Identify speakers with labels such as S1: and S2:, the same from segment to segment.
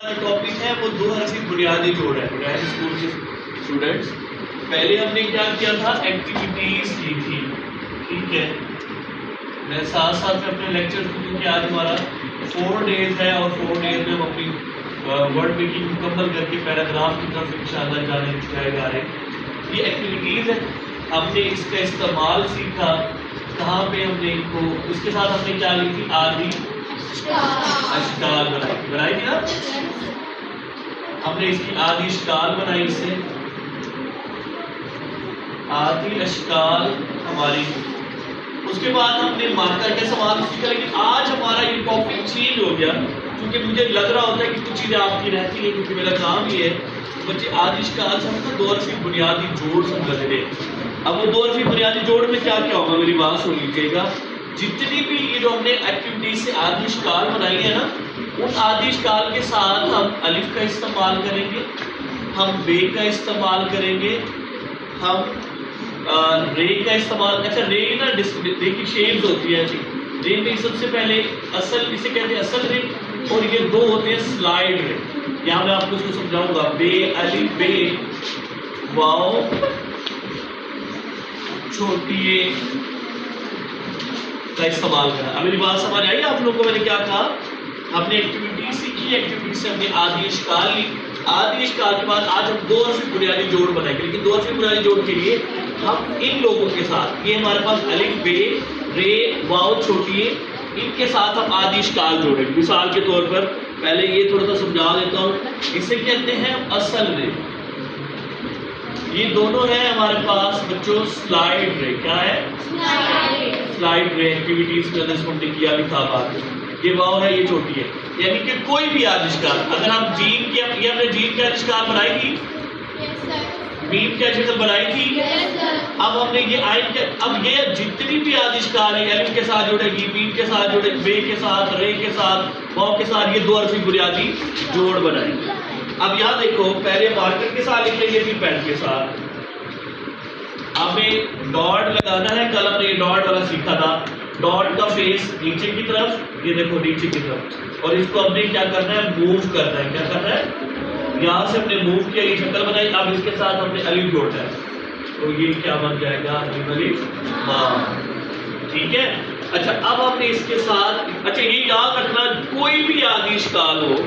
S1: Topic ہے وہ دو حرفی بنیادی جوڑ ہے بنیادی اسکول کے اسٹوڈنٹس. پہلے ہم نے کیا کیا تھا ایکٹیویٹیز کی تھی. ٹھیک ہے, میں ساتھ ساتھ میں اپنے لیکچر کو, کیونکہ آج ہمارا 4 days ہے اور 4 days میں ہم اپنی ورڈ میکنگ مکمل کر کے پیراگراف کی طرف انشاءاللہ جانے جا رہے ہیں. یہ ایکٹیویٹیز ہے, ہم نے اس کا استعمال سیکھا. کہاں پہ ہم نے ان کو, اس کے ساتھ ہم نے کیا لی تھی, آدھی اشکال بنائی تھی نا. ہم نے اس کی آدھی اشکال بنائی, اس سے آدھی اشکال ہماری. اس کے بعد ہم نے مارکر کے سوال سیکھا. لیکن آج ہمارا یہ ٹاپک چینج ہو گیا, کیونکہ مجھے لگ رہا ہوتا ہے کہ کچھ چیزیں آپ کی رہتی ہیں, کیونکہ میرا کام یہ ہے بچے آدھی اشکال سے ہم کو 2 حرفی بنیادی جوڑ سمجھنے دیں. اب وہ 2 حرفی بنیادی جوڑ میں کیا کیا ہوگا, میری بات سن لیجیے گا. جتنی بھی یہ جو ہم نے ایکٹیویٹیز سے آدھی اشکال بنائی ہے نا, ان آدھی اشکال کے ساتھ ہم الف کا استعمال کریں گے, ہم بے کا استعمال کریں گے, ہم رے کا استعمال. اچھا رے نا رے کی شیپز ہوتی ہے. رے میں سب سے پہلے اصل, اسے کہتے ہیں اصل رے, اور یہ 2 ہوتے ہیں سلائڈ رے. یہاں میں آپ کو اس کو سمجھاؤں گا. بے الف بے واو چھوٹی اے کا استعمال کرنا. اب میری بات سمجھ آئی آپ لوگوں کو, میں نے کیا کہا, ہم نے ایکٹیویٹی سیکھی, ایکٹیویٹی سے ہم نے آدھی اشکال لی. آدھی اشکال کے بعد آج ہم 2 حرفی بنیادی جوڑ بنائیں گے. لیکن 2 حرفی بنیادی جوڑ کے لیے ہم ان لوگوں کے ساتھ, یہ ہمارے پاس الف بے رے واو چھوٹی اے, ان کے ساتھ ہم آدھی اشکال جوڑیں گے. مثال کے طور پر پہلے یہ تھوڑا سا سمجھا دیتا ہوں. اسے کہتے ہیں اصل رے. یہ دونوں ہیں ہمارے پاس بچوں سلائڈ رے. کیا ہے, سلائڈ رے. ایکٹیویٹیز میں ہم نے کیا بھی تھا بات. یہ واو ہے, یہ چھوٹی ہے, یعنی کہ کوئی بھی آدھی اشکال. اگر ہم جیم کی, یہ ہم نے جیم کی آدھی اشکال بنائی تھی, میم کی شکل بنائی تھی. اب ہم نے یہ آئین کے, اب یہ جتنی بھی آدھی اشکال ہے الف کے ساتھ جوڑے گی, میم کے ساتھ جوڑے, بے کے ساتھ, رے کے ساتھ, واو کے ساتھ, یہ 2 حرفی بنیادی جوڑ بنائیں گے. اب یہاں دیکھو, پہلے مارکر کے ساتھ لکھ لیں, یہ بھی پین کے ساتھ. ہمیں ڈاٹ لگانا ہے. کل ہم نے یہ ڈاٹ والا سیکھا تھا. ڈاٹ کا فیس نیچے کی طرف, یہ دیکھو نیچے کی طرف, اور اس کو ہم نے کیا کرنا ہے, موو کرنا ہے. کیا کرنا ہے, یہاں سے ہم نے موو کیا, یہ شکل بنائی. اب اس کے ساتھ ہم نے الف جوڑنا ہے, تو یہ کیا بن جائے گا, الف ہاں. ٹھیک ہے. اچھا اب ہم نے اس کے ساتھ, اچھا یہ یاد رکھنا, کوئی بھی آدھی اشکال ہو,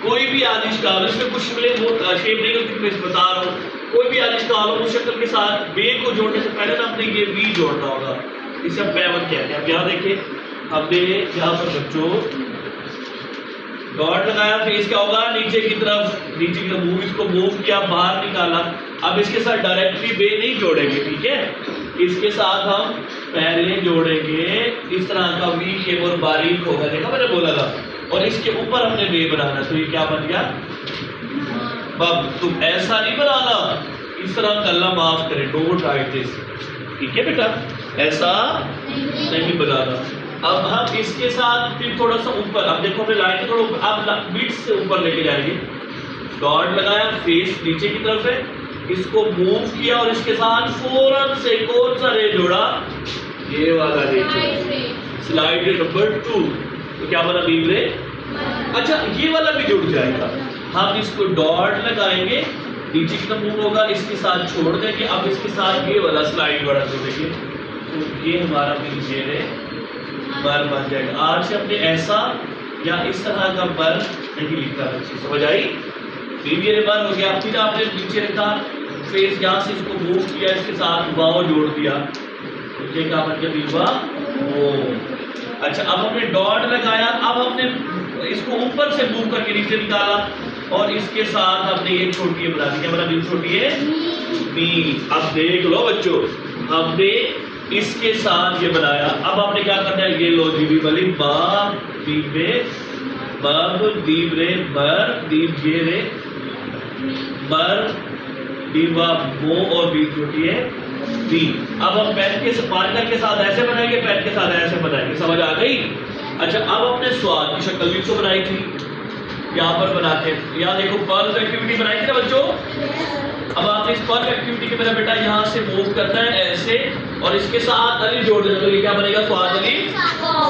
S1: کوئی بھی آدھی اشکال, اس میں کچھ شکلیں وہ شیپ نہیں ہوتی, میں بتا رہا ہوں. کوئی بھی آدھی اشکال ہو, اس شکل کے ساتھ بے کو جوڑنے سے پہلے نا ہم نے یہ وی جوڑنا ہوگا. اسے ہم پیون کہتے ہیں. اب یہاں دیکھیں, ہم نے یہاں پر بچوں ڈاٹ لگایا, فیس کیا ہوگا, نیچے کی طرف, نیچے کی طرف موو, اس کو موو کیا, باہر نکالا. اب اس کے ساتھ ڈائریکٹلی بے نہیں جوڑیں گے. ٹھیک ہے, اس کے ساتھ ہم پہلے جوڑیں گے اس طرح کا وی شیپ, اور باریک ہوگا. دیکھا میں نے بولا تھا. اور اس کے اوپر ہم نے بے بنانا. تو یہ کیا بن گیا, بب تم ایسا نہیں بنانا, اس طرح کا اللہ معاف کرے, ڈونٹ رائٹ دس. ٹھیک ہے بیٹا, ایسا نہیں بنانا. اب ہم اس کے ساتھ پھر تھوڑا سا اوپر, اب دیکھو ہمیں لائن تھوڑا اوپر, اب بیٹ سے اوپر لے کے جائیں گے. ڈاٹ لگایا, فیس نیچے کی طرف ہے, اس کو موو کیا, اور اس کے ساتھ فوراً سے کون سا رے جوڑا, یہ والا رے جوڑا, سلائڈ رے نمبر 2. تو کیا بنا, بیم رے. اچھا یہ والا بھی جڑ جائے گا. ہم اس کو ڈاٹ لگائیں گے, نیچے کی طرف موو ہوگا, اس کے ساتھ چھوڑ دیں گے. اب اس کے ساتھ یہ والا سلائڈ والا جوڑیں گے, تو یہ ہمارا بیم رے بر بن جائے گا. آج سے ہم نے ایسا یا اس طرح کا بر نہیں لکھا. بچے سمجھ آئی, بیم رے بر ہو گیا. پھر آپ نے نیچے رکھا فیس, یہاں سے اس کو موو کیا, اس کے ساتھ واو جوڑ دیا, تو یہ کیا بن گیا, بیوا وہ. اچھا اب ہم نے ڈاٹ لگایا, اب ہم نے اس کو اوپر سے موو کر کے نیچے نکالا, اور اس کے ساتھ ہم نے یہ چھوٹی بنا دی. کیا بنا, بیم چھوٹی ہے می. اب دیکھ لو بچوں, ہم نے اس کے ساتھ یہ بنایا. اب آپ نے کیا کرنا ہے, یہ لو جی, بی بلی با, بیم رے بب, بیم رے بر, بیم یہ رے بر, بیوا مو, اور بیم چھوٹی ہے بی. اب ہم پین کے مارکر کے ساتھ ایسے بنائیں گے, پین کے ساتھ ایسے بنائیں گے. سمجھ آ گئی. اچھا اب ہم نے سوال کی شکل بھی تو بنائی تھی, یہاں پر بناتے ہیں. یہاں دیکھو پرز ایکٹیویٹی بنائی تھی نا بچوں. اب آپ نے اس پرز ایکٹیویٹی کے میرا بیٹا یہاں سے موو کرنا ہے ایسے, اور اس کے ساتھ الف جوڑ دینا. تو یہ کیا بنے گا, سواد الف